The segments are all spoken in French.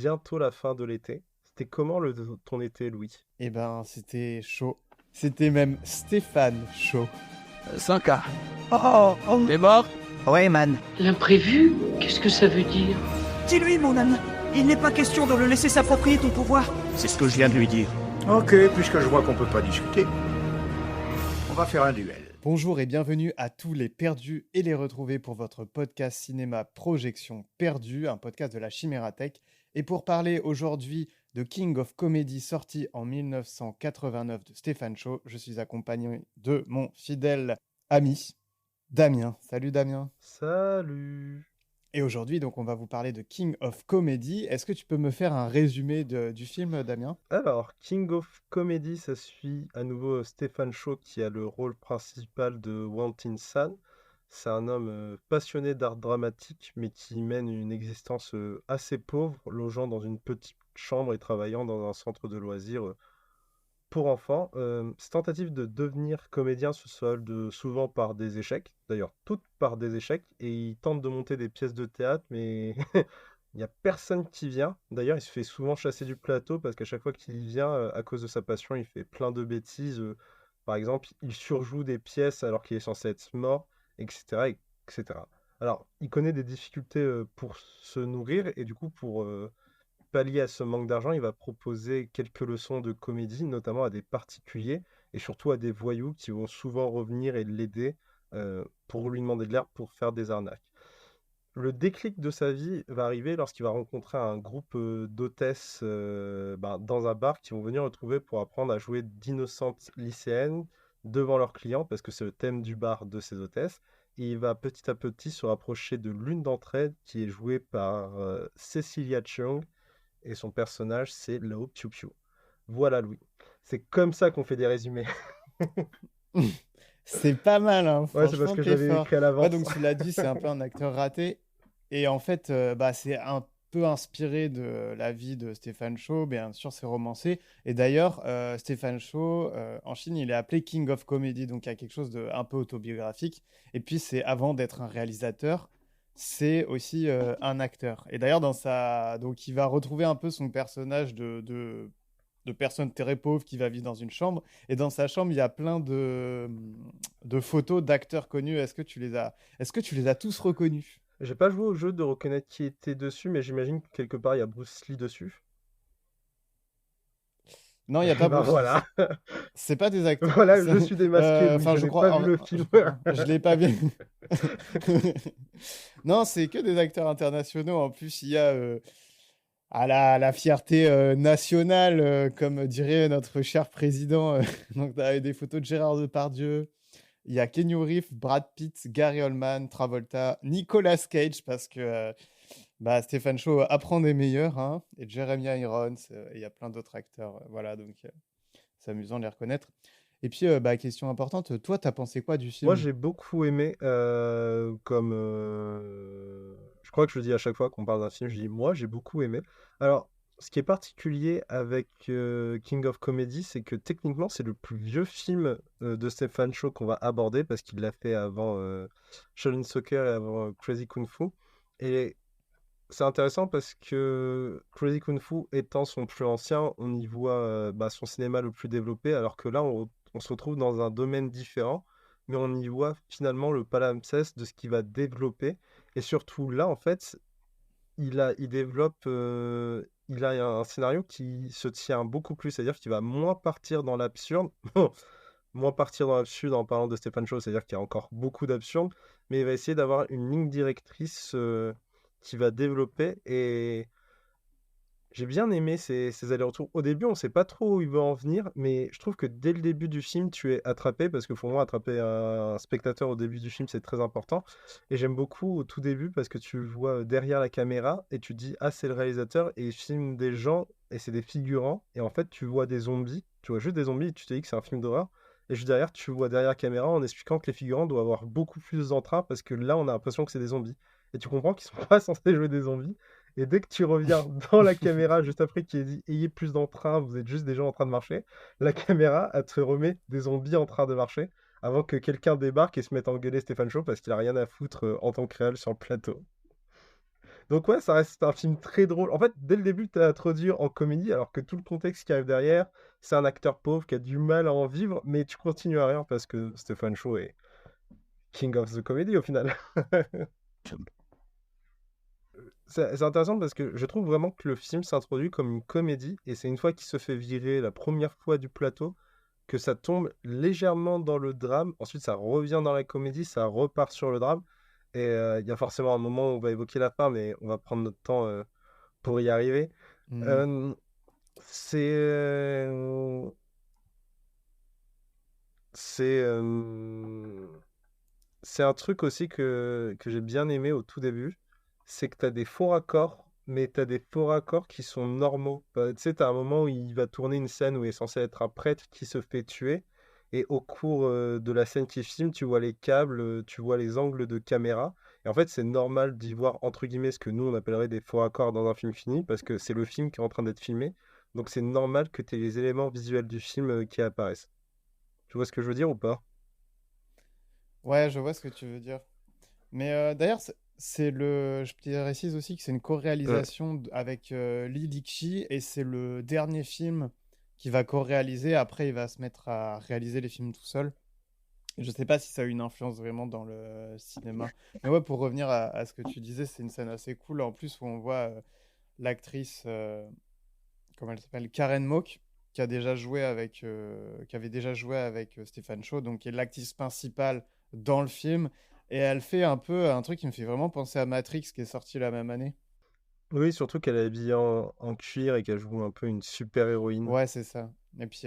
bientôt la fin de l'été. C'était comment ton été, Louis? Eh ben, c'était chaud. C'était même Stéphane chaud. 100K. Oh, T'es mort? ouais, man. L'imprévu, qu'est-ce que ça veut dire? Dis-lui, mon ami. Il n'est pas question de le laisser s'approprier ton pouvoir. C'est ce que je viens de lui dire. Ok, puisque je vois qu'on peut pas discuter, on va faire un duel. Bonjour et bienvenue à tous les perdus et les retrouvés pour votre podcast cinéma Projection Perdue, un podcast de la Chimérathèque. Et pour parler aujourd'hui de King of Comedy sorti en 1989 de Stéphane Shaw, je suis accompagné de mon fidèle ami Damien. Salut Damien. Salut! Et aujourd'hui, donc, on va vous parler de King of Comedy. Est-ce que tu peux me faire un résumé du film, Damien? Alors, King of Comedy, ça suit à nouveau Stéphane Shaw qui a le rôle principal de Wantin-san. C'est un homme passionné d'art dramatique, mais qui mène une existence assez pauvre, logeant dans une petite chambre et travaillant dans un centre de loisirs pour enfants. Ses tentatives de devenir comédien se soldent souvent par des échecs, d'ailleurs toutes par des échecs, et il tente de monter des pièces de théâtre, mais il n'y a personne qui vient. D'ailleurs, il se fait souvent chasser du plateau parce qu'à chaque fois qu'il y vient, à cause de sa passion, il fait plein de bêtises. Par exemple, il surjoue des pièces alors qu'il est censé être mort, etc., etc. Alors, il connaît des difficultés pour se nourrir et du coup, pour pallier à ce manque d'argent, il va proposer quelques leçons de comédie, notamment à des particuliers et surtout à des voyous qui vont souvent revenir et l'aider pour lui demander de l'aide pour faire des arnaques. Le déclic de sa vie va arriver lorsqu'il va rencontrer un groupe d'hôtesses dans un bar qui vont venir le trouver pour apprendre à jouer d'innocentes lycéennes devant leurs clients, parce que c'est le thème du bar de ces hôtesses. Et il va petit à petit se rapprocher de l'une d'entre elles, qui est jouée par Cecilia Cheung, et son personnage, c'est Lao Piu Piu. Voilà, Louis. C'est comme ça qu'on fait des résumés. C'est pas mal, hein. Ouais, c'est parce Franchement, que t'es j'avais fort. écrit à Ouais, l'avance. donc tu l'as dit, c'est un peu un acteur raté. Et en fait, c'est un peu inspiré de la vie de Stéphane Shaw. Bien sûr, c'est romancé. Et d'ailleurs, Stéphane Shaw, en Chine, il est appelé King of Comedy. Donc, il y a quelque chose de un peu autobiographique. Et puis, c'est avant d'être un réalisateur, c'est aussi un acteur. Et d'ailleurs, donc, il va retrouver un peu son personnage de personne très pauvre qui va vivre dans une chambre. Et dans sa chambre, il y a plein de photos d'acteurs connus. Est-ce que tu les as tous reconnus? J'ai pas joué au jeu de reconnaître qui était dessus, mais j'imagine que quelque part il y a Bruce Lee dessus. Non, il n'y a pas Bah Bruce Lee. voilà, C'est pas des acteurs. voilà, je suis démasqué, Louis, Enfin, je je n'ai pas crois. vu le film. Je l'ai pas vu. Non, c'est que des acteurs internationaux. En plus, il y a à la fierté nationale, comme dirait notre cher président. Donc, tu as des photos de Gérard Depardieu. Il y a Keanu Reeves, Brad Pitt, Gary Oldman, Travolta, Nicolas Cage, parce que Stéphane Shaw apprend des meilleurs, hein, et Jeremy Irons, et il y a plein d'autres acteurs. Voilà, donc c'est amusant de les reconnaître. Et puis, question importante, toi, t'as pensé quoi du Moi film? j'ai beaucoup aimé, je crois que je le dis à chaque fois qu'on parle d'un film, je dis moi j'ai beaucoup aimé. Alors, ce qui est particulier avec King of Comedy, c'est que techniquement c'est le plus vieux film de Stephen Chow qu'on va aborder parce qu'il l'a fait avant Shaolin Soccer et avant Crazy Kung Fu. Et c'est intéressant parce que Crazy Kung Fu étant son plus ancien, on y voit son cinéma le plus développé, alors que là, on se retrouve dans un domaine différent, mais on y voit finalement le palimpseste de ce qu'il va développer. Et surtout là, en fait, il développe, il a un scénario qui se tient beaucoup plus, c'est-à-dire qu'il va moins partir dans l'absurde, moins partir dans l'absurde en parlant de Stephen Chow, c'est-à-dire qu'il y a encore beaucoup d'absurde, mais il va essayer d'avoir une ligne directrice qui va développer. Et j'ai bien aimé ces allers-retours. Au début, on ne sait pas trop où il va en venir, mais je trouve que dès le début du film, tu es attrapé, parce que pour moi, attraper un spectateur au début du film, c'est très important. Et j'aime beaucoup au tout début, parce que tu le vois derrière la caméra, et tu te dis, ah, c'est le réalisateur, et il filme des gens, et c'est des figurants, et en fait, tu vois des zombies, tu vois juste des zombies, et tu te dis que c'est un film d'horreur. Et juste derrière, tu vois derrière la caméra en expliquant que les figurants doivent avoir beaucoup plus d'entrain, parce que là, on a l'impression que c'est des zombies. Et tu comprends qu'ils sont pas censés jouer des zombies. Et dès que tu reviens dans la caméra, juste après qu'il ait dit ayez plus d'entrain, vous êtes juste des gens en train de marcher, la caméra, elle te remet des zombies en train de marcher avant que quelqu'un débarque et se mette à engueuler Stéphane Shaw parce qu'il a rien à foutre en tant que réel sur le plateau. Donc ouais, ça reste un film très drôle. En fait, dès le début, t'es introduit en comédie, alors que tout le contexte qui arrive derrière, c'est un acteur pauvre qui a du mal à en vivre, mais tu continues à rire parce que Stephen Chow est King of the Comedy au final. C'est intéressant parce que je trouve vraiment que le film s'introduit comme une comédie, et c'est une fois qu'il se fait virer la première fois du plateau que ça tombe légèrement dans le drame. Ensuite, ça revient dans la comédie, ça repart sur le drame. Et il y a forcément un moment où on va évoquer la fin, mais on va prendre notre temps pour y arriver. Hmm. Euh, c'est c'est c'est un truc aussi que j'ai bien aimé au tout début, c'est que tu as des faux raccords, mais tu as des faux raccords qui sont normaux. Tu sais, tu as un moment où il va tourner une scène où il est censé être un prêtre qui se fait tuer, et au cours de la scène qui filme, tu vois les câbles, tu vois les angles de caméra, et en fait, c'est normal d'y voir, entre guillemets, ce que nous, on appellerait des faux raccords dans un film fini, parce que c'est le film qui est en train d'être filmé, donc c'est normal que tu aies les éléments visuels du film qui apparaissent. Tu vois ce que je veux dire ou pas? Ouais, je vois ce que tu veux dire. Mais d'ailleurs, je précise aussi que c'est une Ouais. co-réalisation avec Lee Dickie et c'est le dernier film qu'il va co-réaliser. Après, il va se mettre à réaliser les films tout seul. Je sais pas si ça a eu une influence vraiment dans le cinéma. Mais ouais, pour revenir à ce que tu disais, c'est une scène assez cool en plus où on voit l'actrice, comment elle s'appelle, Karen Mock, qui avait déjà joué avec Stephen Chow, donc qui est l'actrice principale dans le film. Et elle fait un peu un truc qui me fait vraiment penser à Matrix, qui est sorti la même année. Oui, surtout qu'elle est habillée en cuir et qu'elle joue un peu une super-héroïne. Ouais, c'est ça. Et puis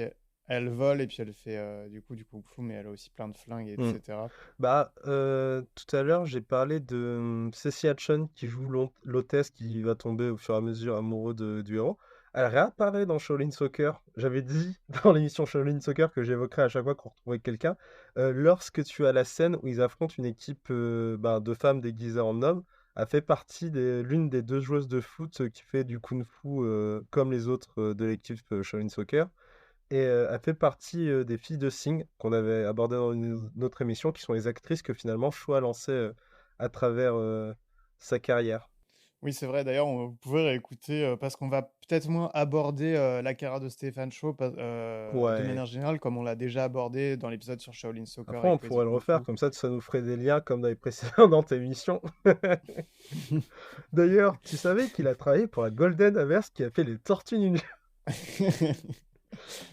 elle vole et puis elle fait du kung-fu, mais elle a aussi plein de flingues, Hmm. etc. Bah, tout à l'heure, j'ai parlé de Ceci Hatchon qui joue l'hôtesse qui va tomber au fur et à mesure amoureux du héros. Elle réapparaît dans Shaolin Soccer. J'avais dit dans l'émission Shaolin Soccer que j'évoquerais à chaque fois qu'on retrouvait quelqu'un. Lorsque tu as la scène où ils affrontent une équipe bah, de femmes déguisées en hommes, elle fait partie l'une des deux joueuses de foot qui fait du kung-fu comme les autres de l'équipe Shaolin Soccer. Et elle fait partie des filles de Sing qu'on avait abordé dans une autre émission, qui sont les actrices que finalement Shaw a lancées à travers sa carrière. Oui, c'est vrai. D'ailleurs, on pouvait réécouter parce qu'on va peut-être moins aborder la carrière de Stéphane Shaw de Ouais. manière générale, comme on l'a déjà abordé dans l'épisode sur Shaolin Soccer Après, et on Crazy pourrait le Kung refaire, Fu. comme ça nous ferait des liens comme dans les précédentes émissions. D'ailleurs, tu savais qu'il a travaillé pour la Golden Averse qui a fait les Tortues Ninja.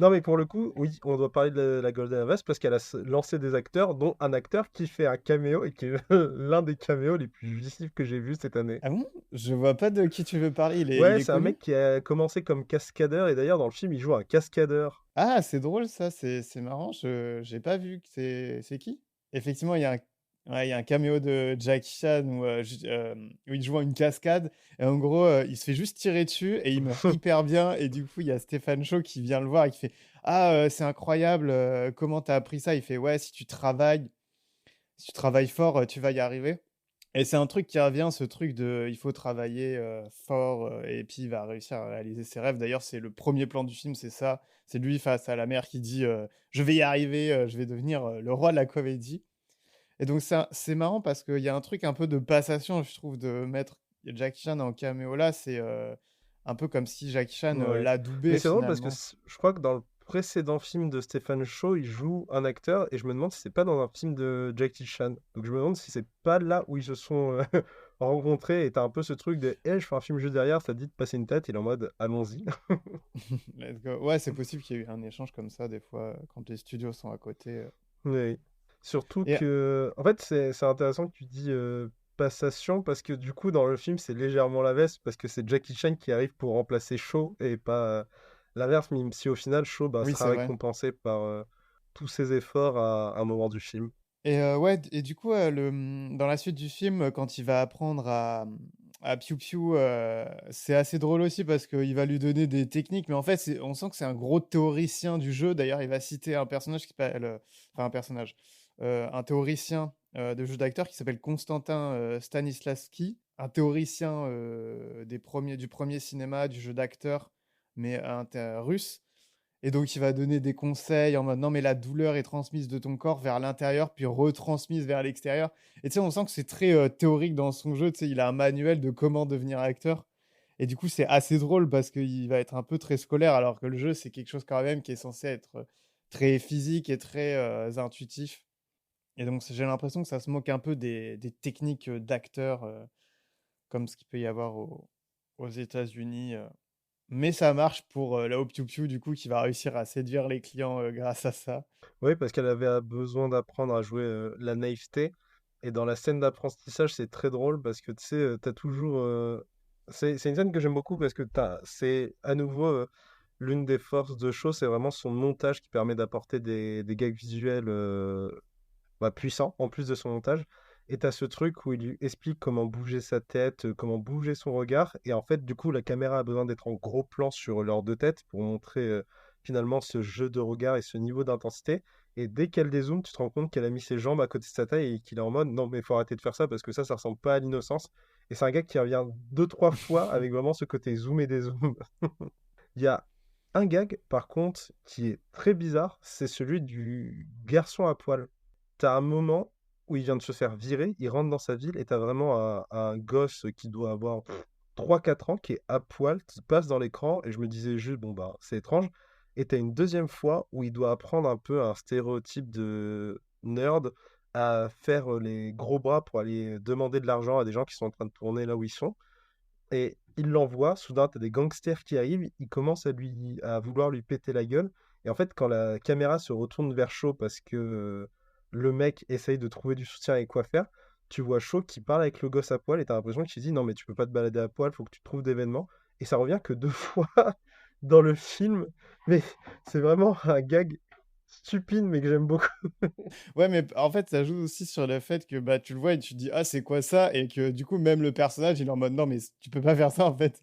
Non, mais pour le coup, oui, on doit parler de la Golden Averse parce qu'elle a lancé des acteurs, dont un acteur qui fait un caméo et qui est l'un des caméos les plus jouissifs que j'ai vus cette année. Ah bon? Je vois pas de qui tu veux parler. Il Ouais, est c'est un connu? mec qui a commencé comme cascadeur, et d'ailleurs dans le film il joue un cascadeur. Ah, c'est drôle ça, c'est marrant. J'ai pas vu que c'est qui? Effectivement, ouais, il y a un caméo de Jackie Chan où il joue à une cascade et en gros, il se fait juste tirer dessus et il meurt hyper bien et du coup, il y a Stéphane Shaw qui vient le voir et qui fait: «Ah, c'est incroyable, comment t'as appris ça?» Il fait: «Ouais, si tu travailles fort, tu vas y arriver». Et c'est un truc qui revient, ce truc de il faut travailler fort et puis il va réussir à réaliser ses rêves. D'ailleurs, c'est le premier plan du film, c'est ça. C'est lui face à la mère qui dit je vais y arriver, je vais devenir le roi de la comédie. Et donc, c'est marrant parce qu'il y a un truc un peu de passation, je trouve, de mettre Jackie Chan en caméo là. C'est un peu comme si Jackie Chan Ouais. Mais l'adoubait c'est drôle parce que finalement. je crois que dans le précédent film de Stephen Chow, il joue un acteur, et je me demande si c'est pas dans un film de Jackie Chan. Donc je me demande si c'est pas là où ils se sont rencontrés, et t'as un peu ce truc de je fais un film juste derrière, ça te dit de passer une tête, il est en mode allons-y. Let's go. Ouais, c'est possible qu'il y ait eu un échange comme ça des fois quand les studios sont à côté. Oui. Surtout Et que, en fait, c'est intéressant que tu dis passation, parce que du coup, dans le film, c'est légèrement l'inverse, parce que c'est Jackie Chan qui arrive pour remplacer Shaw et pas l'inverse, même si au final, Shaw bah, oui, sera c'est vrai. récompensé par tous ses efforts à un moment du film. Et ouais, et du coup, dans la suite du film, quand il va apprendre à Piu Piu, c'est assez drôle aussi parce qu'il va lui donner des techniques, mais en fait, on sent que c'est un gros théoricien du jeu. D'ailleurs, il va citer un personnage qui s'appelle, enfin un personnage, un théoricien de jeu d'acteur qui s'appelle Constantin Stanislavski, un théoricien du premier cinéma, du jeu d'acteur, mais russe. Et donc, il va donner des conseils en mode non, mais la douleur est transmise de ton corps vers l'intérieur, puis retransmise vers l'extérieur. Et tu sais, on sent que c'est très théorique dans son jeu. Tu sais, il a un manuel de comment devenir acteur. Et du coup, c'est assez drôle parce qu'il va être un peu très scolaire, alors que le jeu, c'est quelque chose quand même qui est censé être très physique et très intuitif. Et donc, j'ai l'impression que ça se moque un peu des techniques d'acteurs, comme ce qu'il peut y avoir aux États-Unis. Mais ça marche pour la Hop Piu Piu, du coup, qui va réussir à séduire les clients grâce à ça. Oui, parce qu'elle avait besoin d'apprendre à jouer la naïveté. Et dans la scène d'apprentissage, c'est très drôle parce que tu sais, t'as toujours. C'est une scène que j'aime beaucoup parce que c'est à nouveau l'une des forces de show, c'est vraiment son montage qui permet d'apporter des gags visuels puissants en plus de son montage. Et t'as ce truc où il lui explique comment bouger sa tête, comment bouger son regard. Et en fait, du coup, la caméra a besoin d'être en gros plan sur leurs deux têtes pour montrer finalement ce jeu de regard et ce niveau d'intensité. Et dès qu'elle dézoome, tu te rends compte qu'elle a mis ses jambes à côté de sa taille et qu'il est en mode non, mais il faut arrêter de faire ça parce que ça ressemble pas à l'innocence. Et c'est un gars qui revient deux, trois fois avec vraiment ce côté zoom et dézoom. Il y a un gag, par contre, qui est très bizarre, c'est celui du garçon à poil. T'as un moment où il vient de se faire virer, il rentre dans sa ville et t'as vraiment un gosse qui doit avoir 3-4 ans qui est à poil, qui passe dans l'écran et je me disais juste, bon bah c'est étrange. Et t'as une deuxième fois où il doit apprendre un peu un stéréotype de nerd à faire les gros bras pour aller demander de l'argent à des gens qui sont en train de tourner là où ils sont. Et il l'envoie, soudain, t'as des gangsters qui arrivent, ils commencent à vouloir lui péter la gueule. Et en fait, quand la caméra se retourne vers Shaw parce que le mec essaye de trouver du soutien et quoi faire, tu vois Shaw qui parle avec le gosse à poil et t'as l'impression qu'il dit non, mais tu peux pas te balader à poil, faut que tu trouves d'événements. Et ça revient que deux fois dans le film. Mais c'est vraiment un gag stupide, mais que j'aime beaucoup. Ouais, mais en fait, ça joue aussi sur le fait que bah, tu le vois et tu te dis, ah, c'est quoi ça? Et que du coup, même le personnage, il est en mode, non, mais tu peux pas faire ça en fait.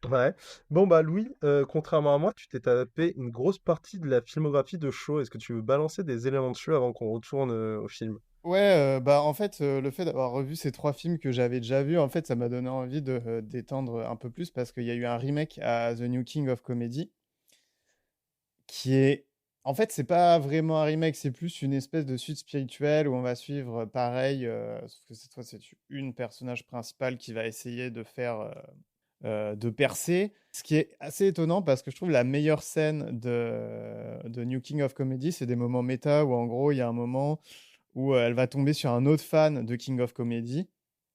Ouais. Bon, bah, Louis, contrairement à moi, tu t'es tapé une grosse partie de la filmographie de Shaw. Est-ce que tu veux balancer des éléments dessus avant qu'on retourne au film? Ouais, bah en fait, le fait d'avoir revu ces trois films que j'avais déjà vus, en fait, ça m'a donné envie de d'étendre un peu plus parce qu'il y a eu un remake à The New King of Comedy qui est, en fait, c'est pas vraiment un remake, c'est plus une espèce de suite spirituelle où on va suivre pareil, sauf que cette fois, c'est une personnage principale qui va essayer de faire de percer. Ce qui est assez étonnant parce que je trouve la meilleure scène de New King of Comedy, c'est des moments méta où en gros, il y a un moment où elle va tomber sur un autre fan de King of Comedy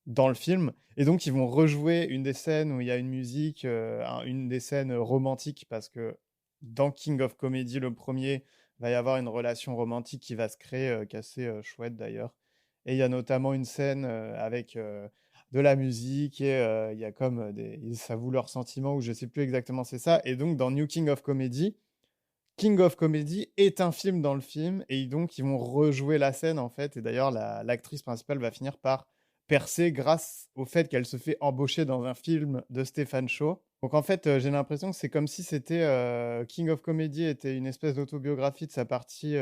dans le film. Et donc, ils vont rejouer une des scènes où il y a une musique, une des scènes romantiques, parce que dans King of Comedy, le premier, va y avoir une relation romantique qui va se créer, qui est assez chouette d'ailleurs. Et il y a notamment une scène avec de la musique et il y a comme ils s'avouent leurs sentiments, ou je sais plus exactement c'est ça. Et donc, dans New King of Comedy, King of Comedy est un film dans le film et donc ils vont rejouer la scène en fait. Et d'ailleurs, l'actrice principale va finir par percer grâce au fait qu'elle se fait embaucher dans un film de Stephen Shaw. Donc en fait, j'ai l'impression que c'est comme si c'était King of Comedy était une espèce d'autobiographie de sa partie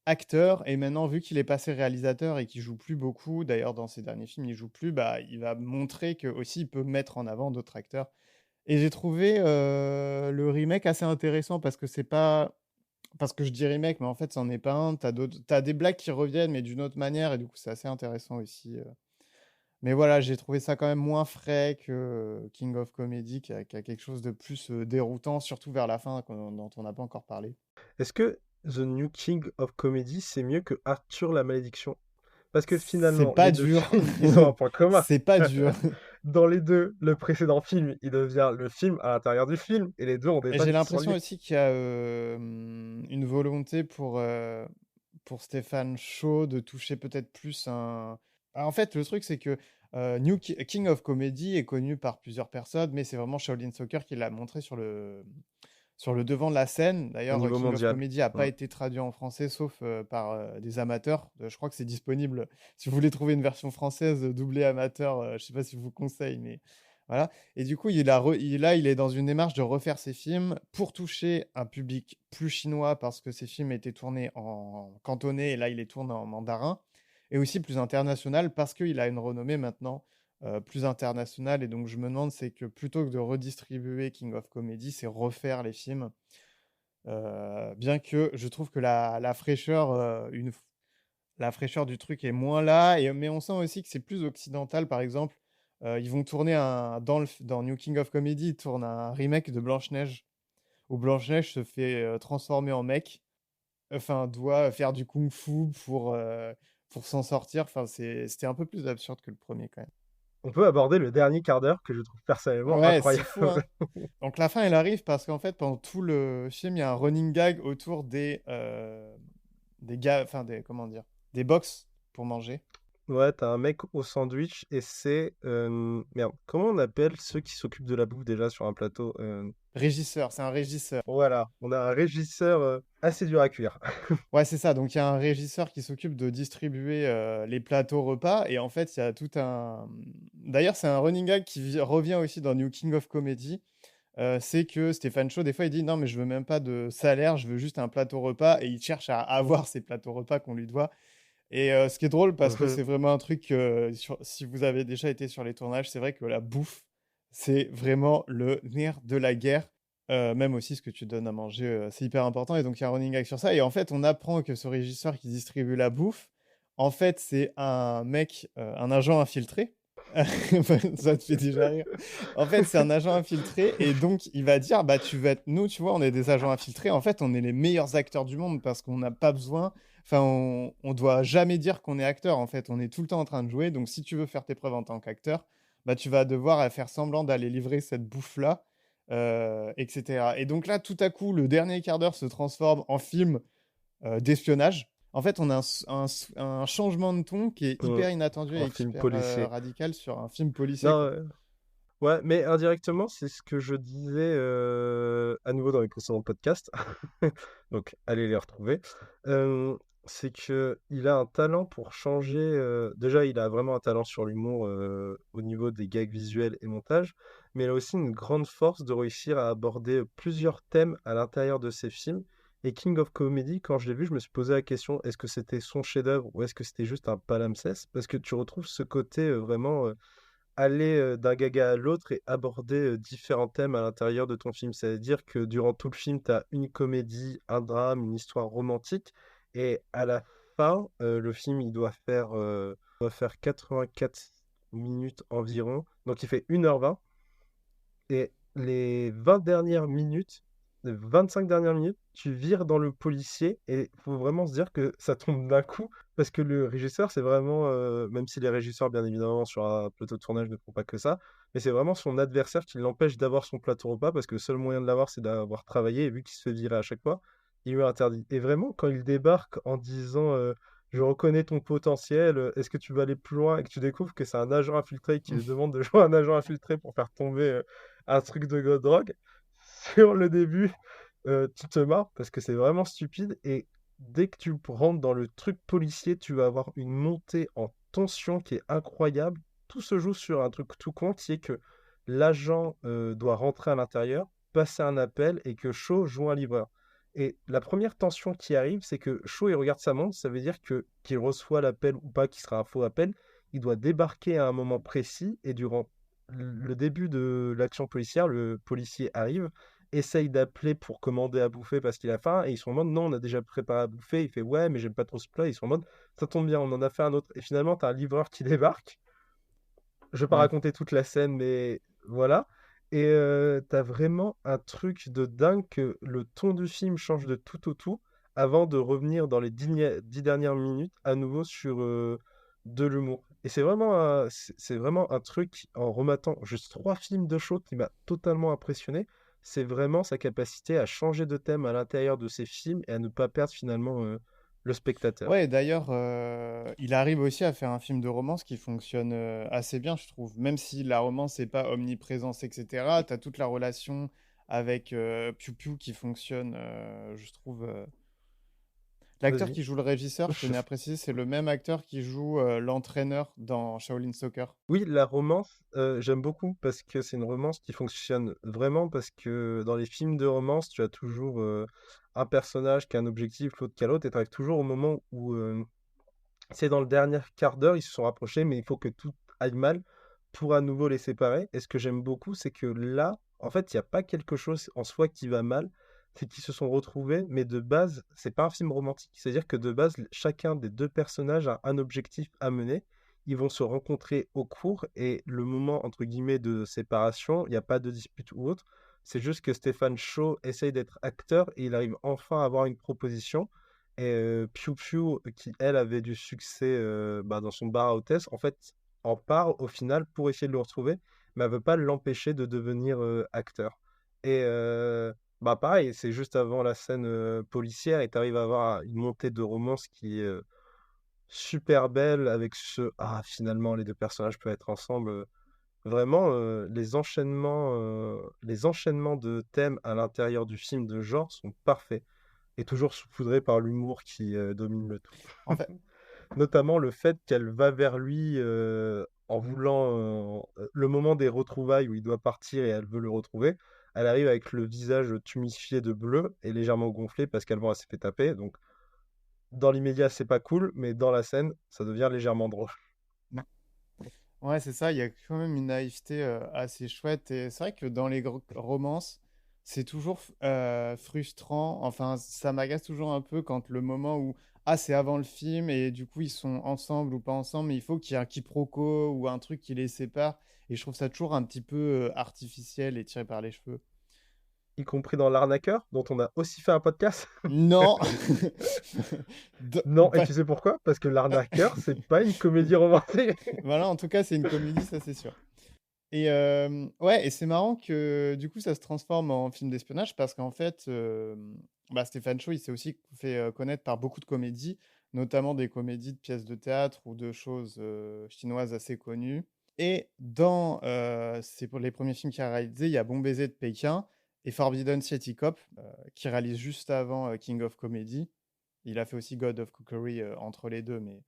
acteur. Et maintenant, vu qu'il est passé réalisateur et qu'il joue plus beaucoup, d'ailleurs dans ses derniers films, il joue plus, bah, il va montrer que aussi il peut mettre en avant d'autres acteurs. Et j'ai trouvé le remake assez intéressant parce que c'est pas. Parce que je dis remake, mais en fait, c'en est pas un. T'as des blagues qui reviennent, mais d'une autre manière, et du coup, c'est assez intéressant aussi. Mais voilà, j'ai trouvé ça quand même moins frais que King of Comedy, qui a quelque chose de plus déroutant, surtout vers la fin, dont on n'a pas encore parlé. Est-ce que The New King of Comedy, c'est mieux que Arthur la Malédiction? Parce que C'est finalement, pas les deux dur. films, ils ont un point commun. C'est pas dur. Dans les deux, le précédent film, il devient le film à l'intérieur du film, et les deux ont des Et fans j'ai qui sont l'impression liés. aussi qu'il y a une volonté pour Stéphane Shaw de toucher peut-être plus un. En fait, le truc, c'est que King of Comedy est connu par plusieurs personnes, mais c'est vraiment Shaolin Soccer qui l'a montré sur le devant de la scène. Au D'ailleurs, niveau King of mondial. Comedy n'a pas Mm. été traduit en français, sauf par des amateurs. Je crois que c'est disponible. Si vous voulez trouver une version française doublée amateur, je ne sais pas si je vous conseille, mais voilà. Et du coup, il est dans une démarche de refaire ses films pour toucher un public plus chinois parce que ses films étaient tournés en cantonais et là, il les tourne en mandarin. Et aussi plus international parce qu'il a une renommée maintenant plus internationale. Et donc, je me demande, c'est que plutôt que de redistribuer King of Comedy, c'est refaire les films. Bien que je trouve que la fraîcheur, la fraîcheur du truc est moins là, mais on sent aussi que c'est plus occidental. Par exemple, ils vont tourner dans New King of Comedy, ils tournent un remake de Blanche-Neige, où Blanche-Neige se fait transformer en mec, enfin, doit faire du kung-fu pour s'en sortir. Enfin, c'était un peu plus absurde que le premier quand même. On peut aborder le dernier quart d'heure que je trouve personnellement Ouais, c'est incroyable. fou, hein. Donc la fin, elle arrive parce qu'en fait, pendant tout le film, il y a un running gag autour des gars, enfin comment dire, des box pour manger. Ouais, t'as un mec au sandwich et c'est... Merde, comment on appelle ceux qui s'occupent de la bouffe déjà sur un plateau? Régisseur, c'est un régisseur. Voilà, on a un régisseur assez dur à cuire. Ouais, c'est ça. Donc il y a un régisseur qui s'occupe de distribuer les plateaux repas et en fait, il y a tout un. D'ailleurs, c'est un running gag qui revient aussi dans New King of Comedy. C'est que Stéphane Shaw, des fois, il dit non, mais je veux même pas de salaire, je veux juste un plateau repas et il cherche à avoir ces plateaux repas qu'on lui doit. Et ce qui est drôle parce que c'est vraiment un truc, si vous avez déjà été sur les tournages, c'est vrai que la bouffe, c'est vraiment le nerf de la guerre. Même aussi ce que tu donnes à manger, c'est hyper important. Et donc il y a un running gag sur ça. Et en fait, on apprend que ce régisseur qui distribue la bouffe, en fait, c'est un mec, un agent infiltré. Ça te fait déjà rire. En fait, c'est un agent infiltré et donc il va dire bah tu vas être nous, tu vois, on est des agents infiltrés. En fait, on est les meilleurs acteurs du monde parce qu'on n'a pas besoin. Enfin, on doit jamais dire qu'on est acteur. En fait, on est tout le temps en train de jouer. Donc, si tu veux faire tes preuves en tant qu'acteur, bah tu vas devoir faire semblant d'aller livrer cette bouffe-là, etc. Et donc là, tout à coup, le dernier quart d'heure se transforme en film d'espionnage. En fait, on a un changement de ton qui est hyper inattendu et Un film hyper policier. radical sur un film policier, Non, quoi. ouais, mais indirectement, c'est ce que je disais à nouveau dans les précédents podcasts. Donc, allez les retrouver. Euh, c'est que il a un talent pour changer. Déjà, il a vraiment un talent sur l'humour au niveau des gags visuels et montage, mais il a aussi une grande force de réussir à aborder plusieurs thèmes à l'intérieur de ses films. Et King of Comedy, quand je l'ai vu, je me suis posé la question, est-ce que c'était son chef-d'œuvre ou est-ce que c'était juste un palimpseste? Parce que tu retrouves ce côté vraiment aller d'un gaga à l'autre et aborder différents thèmes à l'intérieur de ton film. C'est-à-dire que durant tout le film, tu as une comédie, un drame, une histoire romantique. Et à la fin, le film, doit faire 84 minutes environ. Donc il fait 1h20. Et les 20 dernières minutes, les 25 dernières minutes, tu vires dans le policier et il faut vraiment se dire que ça tombe d'un coup parce que le régisseur, c'est vraiment, même si les régisseurs, bien évidemment, sur un plateau de tournage ne font pas que ça, mais c'est vraiment son adversaire qui l'empêche d'avoir son plateau repas parce que le seul moyen de l'avoir, c'est d'avoir travaillé et vu qu'il se fait virer à chaque fois, il lui interdit. Et vraiment, quand il débarque en disant je reconnais ton potentiel, est-ce que tu veux aller plus loin et que tu découvres que c'est un agent infiltré qui lui demande de jouer un agent infiltré pour faire tomber un truc de drogue. Sur le début, tu te marres parce que c'est vraiment stupide. Et dès que tu rentres dans le truc policier, tu vas avoir une montée en tension qui est incroyable. Tout se joue sur un truc tout con qui est que l'agent doit rentrer à l'intérieur, passer un appel et que Shaw joue un livreur. Et la première tension qui arrive, c'est que Shaw il regarde sa montre, ça veut dire que qu'il reçoit l'appel ou pas, qu'il sera un faux appel, il doit débarquer à un moment précis et durant le début de l'action policière, le policier arrive, essaye d'appeler pour commander à bouffer parce qu'il a faim, et ils sont en mode non, on a déjà préparé à bouffer. Il fait ouais, mais j'aime pas trop ce plat. Ils sont en mode ça tombe bien, on en a fait un autre. Et finalement, t'as un livreur qui débarque. Je vais pas Ouais. raconter toute la scène, mais voilà. Et t'as vraiment un truc de dingue que le ton du film change de tout au tout avant de revenir dans les 10 dernières minutes à nouveau sur de l'humour. Et c'est vraiment un truc, en rematant juste 3 films de show, qui m'a totalement impressionné. C'est vraiment sa capacité à changer de thème à l'intérieur de ses films et à ne pas perdre finalement le spectateur. Ouais, d'ailleurs, il arrive aussi à faire un film de romance qui fonctionne assez bien, je trouve. Même si la romance n'est pas omniprésence, etc., tu as toute la relation avec Piu Piu qui fonctionne, je trouve. L'acteur Vas-y. qui joue le régisseur, je tenais à préciser, c'est le même acteur qui joue l'entraîneur dans Shaolin Soccer. Oui, la romance, j'aime beaucoup parce que c'est une romance qui fonctionne vraiment parce que dans les films de romance, tu as toujours un personnage qui a un objectif, l'autre qui a l'autre, et tu arrives toujours au moment où c'est dans le dernier quart d'heure, ils se sont rapprochés, mais il faut que tout aille mal pour à nouveau les séparer. Et ce que j'aime beaucoup, c'est que là, en fait, il n'y a pas quelque chose en soi qui va mal. c'est qu'ils se sont retrouvés, mais de base, c'est pas un film romantique. C'est-à-dire que de base, chacun des deux personnages a un objectif à mener. Ils vont se rencontrer au cours et le moment, entre guillemets, de séparation, il n'y a pas de dispute ou autre. C'est juste que Stephen Chow essaye d'être acteur et il arrive enfin à avoir une proposition. Et Piu Piu, qui elle avait du succès dans son bar à hôtesse, en fait, en part au final pour essayer de le retrouver, mais elle veut pas l'empêcher de devenir acteur. Et pareil, c'est juste avant la scène policière et tu arrives à avoir une montée de romance qui est super belle avec finalement les deux personnages peuvent être ensemble. Vraiment, les enchaînements de thèmes à l'intérieur du film de genre sont parfaits et toujours saupoudrés par l'humour qui domine le tout. En fait, Notamment le fait qu'elle va vers lui en voulant le moment des retrouvailles où il doit partir et elle veut le retrouver. Elle arrive avec le visage tuméfié de bleu et légèrement gonflé parce qu'elle s'est fait taper. Donc, dans l'immédiat, c'est pas cool, mais dans la scène, ça devient légèrement drôle. ouais, c'est ça, il y a quand même une naïveté assez chouette. Et c'est vrai que dans les romances, c'est toujours frustrant. Enfin, ça m'agace toujours un peu quand le moment où, ah, c'est avant le film et du coup, ils sont ensemble ou pas ensemble, mais il faut qu'il y ait un quiproquo ou un truc qui les sépare. Et je trouve ça toujours un petit peu artificiel et tiré par les cheveux. Y compris dans L'Arnaqueur, dont on a aussi fait un podcast. Non! Non, et Bah, tu sais pourquoi? Parce que L'Arnaqueur, c'est pas une comédie romancée. voilà, en tout cas, c'est une comédie, ça c'est sûr. Et ouais, et c'est marrant que du coup ça se transforme en film d'espionnage parce qu'en fait, Stephen Chow, il s'est aussi fait connaître par beaucoup de comédies, notamment des comédies de pièces de théâtre ou de choses chinoises assez connues. Et dans c'est pour les premiers films qu'il a réalisés, il y a Bon Baiser de Pékin et Forbidden City Cop, qui réalise juste avant King of Comedy. Il a fait aussi God of Cookery entre les deux, mais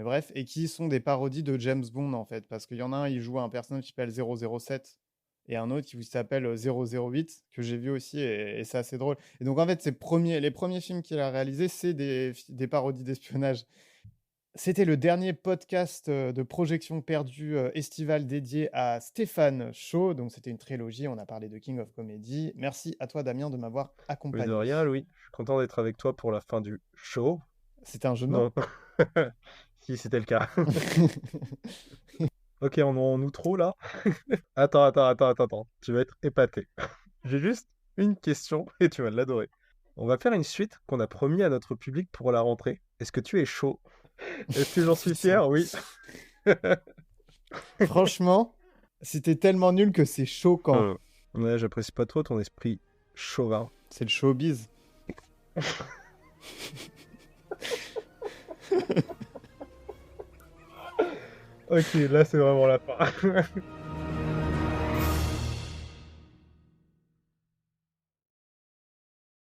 bref, et qui sont des parodies de James Bond en fait, parce qu'il y en a un, il joue un personnage qui s'appelle 007 et un autre qui s'appelle 008, que j'ai vu aussi, et c'est assez drôle. Et donc en fait, les premiers films qu'il a réalisés, c'est des parodies d'espionnage. C'était le dernier podcast de projection perdue estivale dédié à Stéphane Chow. Donc c'était une trilogie, on a parlé de King of Comedy. Merci à toi Damien de m'avoir Mais accompagné. de rien, Louis. Je suis content d'être avec toi pour la fin du show. C'était un jeu de mots. Non. Si c'était le cas. Ok, on est en outro là. Attends. Tu vas être épaté. J'ai juste une question et tu vas l'adorer. On va faire une suite qu'on a promis à notre public pour la rentrée. Est-ce que tu es chaud? Est-ce que j'en suis fier? Oui. Franchement, c'était tellement nul que c'est choquant. Ouais, j'apprécie pas trop ton esprit chauvin. C'est le showbiz. Ok, là c'est vraiment la fin.